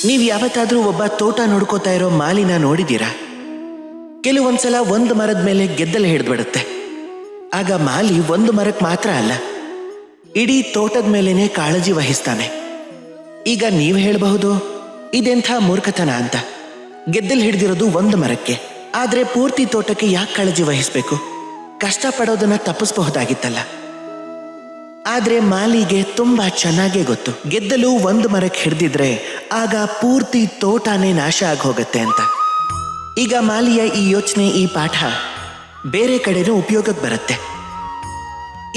ನೀವು ಯಾವತ್ತಾದ್ರೂ ಒಬ್ಬ ತೋಟ ನೋಡ್ಕೋತಾ ಇರೋ ಮಾಲಿನ ನೋಡಿದ್ದೀರಾ? ಕೆಲವೊಂದ್ಸಲ ಒಂದು ಮರದ ಮೇಲೆ ಗೆದ್ದಲು ಹಿಡಿದ್ಬಿಡುತ್ತೆ. ಆಗ ಮಾಲಿ ಒಂದು ಮರಕ್ಕೆ ಮಾತ್ರ ಅಲ್ಲ, ಇಡೀ ತೋಟದ ಮೇಲೇನೆ ಕಾಳಜಿ ವಹಿಸ್ತಾನೆ. ಈಗ ನೀವು ಹೇಳಬಹುದು, ಇದೆಂಥ ಮೂರ್ಖತನ ಅಂತ. ಗೆದ್ದಲು ಹಿಡಿದಿರೋದು ಒಂದು ಮರಕ್ಕೆ, ಆದ್ರೆ ಪೂರ್ತಿ ತೋಟಕ್ಕೆ ಯಾಕೆ ಕಾಳಜಿ ವಹಿಸ್ಬೇಕು? ಕಷ್ಟಪಡೋದನ್ನ ತಪ್ಪಿಸಬಹುದಾಗಿತ್ತಲ್ಲ. ಆದ್ರೆ ಮಾಲಿಗೆ ತುಂಬಾ ಚೆನ್ನಾಗೇ ಗೊತ್ತು, ಗೆದ್ದಲು ಒಂದು ಮರಕ್ಕೆ ಹಿಡಿದಿದ್ರೆ ಆಗ ಪೂರ್ತಿ ತೋಟನೇ ನಾಶ ಆಗಿ ಹೋಗುತ್ತೆ ಅಂತ. ಈಗ ಮಾಲಿಯ ಈ ಯೋಚನೆ, ಈ ಪಾಠ ಬೇರೆ ಕಡೆನೂ ಉಪಯೋಗಕ್ಕೆ ಬರುತ್ತೆ.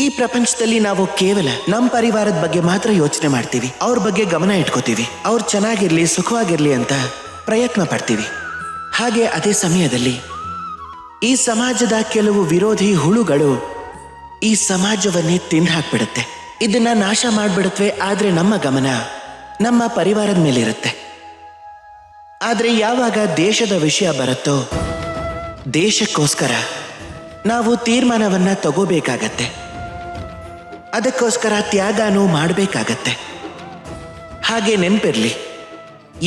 ಈ ಪ್ರಪಂಚದಲ್ಲಿ ನಾವು ಕೇವಲ ನಮ್ಮ ಪರಿವಾರದ ಬಗ್ಗೆ ಮಾತ್ರ ಯೋಚನೆ ಮಾಡ್ತೀವಿ, ಅವ್ರ ಬಗ್ಗೆ ಗಮನ ಇಟ್ಕೋತೀವಿ, ಅವ್ರು ಚೆನ್ನಾಗಿರ್ಲಿ, ಸುಖವಾಗಿರ್ಲಿ ಅಂತ ಪ್ರಯತ್ನ ಪಡ್ತೀವಿ. ಹಾಗೆ ಅದೇ ಸಮಯದಲ್ಲಿ ಈ ಸಮಾಜದ ಕೆಲವು ವಿರೋಧಿ ಹುಳುಗಳು ಈ ಸಮಾಜವನ್ನೇ ತಿಂದು ಹಾಕ್ಬಿಡುತ್ತೆ, ಇದನ್ನ ನಾಶ ಮಾಡ್ಬಿಡುತ್ತವೆ. ಆದ್ರೆ ನಮ್ಮ ಗಮನ ನಮ್ಮ ಪರಿವಾರದ ಮೇಲಿರುತ್ತೆ. ಆದ್ರೆ ಯಾವಾಗ ದೇಶದ ವಿಷಯ ಬರುತ್ತೋ, ದೇಶಕ್ಕೋಸ್ಕರ ನಾವು ತೀರ್ಮಾನವನ್ನ ತಗೋಬೇಕಾಗತ್ತೆ, ಅದಕ್ಕೋಸ್ಕರ ತ್ಯಾಗನೂ ಮಾಡಬೇಕಾಗತ್ತೆ. ಹಾಗೆ ನೆನಪಿರ್ಲಿ,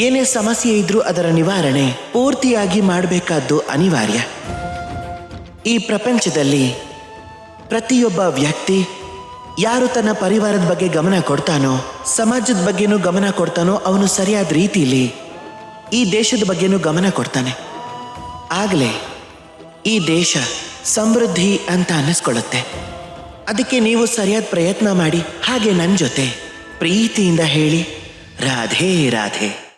ಏನೇ ಸಮಸ್ಯೆ ಇದ್ರೂ ಅದರ ನಿವಾರಣೆ ಪೂರ್ತಿಯಾಗಿ ಮಾಡಬೇಕಾದ್ದು ಅನಿವಾರ್ಯ. ಈ ಪ್ರಪಂಚದಲ್ಲಿ ಪ್ರತಿಯೊಬ್ಬ ವ್ಯಕ್ತಿ ಯಾರು ತನ್ನ ಪರಿವಾರದ ಬಗ್ಗೆ ಗಮನ ಕೊಡ್ತಾನೋ, ಸಮಾಜದ ಬಗ್ಗೆನೂ ಗಮನ ಕೊಡ್ತಾನೋ, ಅವನು ಸರಿಯಾದ ರೀತಿಯಲ್ಲಿ ಈ ದೇಶದ ಬಗ್ಗೆನೂ ಗಮನ ಕೊಡ್ತಾನೆ. ಆಗಲೇ ಈ ದೇಶ ಸಮೃದ್ಧಿ ಅಂತ ಅನ್ನಿಸ್ಕೊಳ್ಳುತ್ತೆ. ಅದಕ್ಕೆ ನೀವು ಸರಿಯಾದ ಪ್ರಯತ್ನ ಮಾಡಿ. ಹಾಗೆ ನನ್ನ ಜೊತೆ ಪ್ರೀತಿಯಿಂದ ಹೇಳಿ, ರಾಧೇ ರಾಧೇ.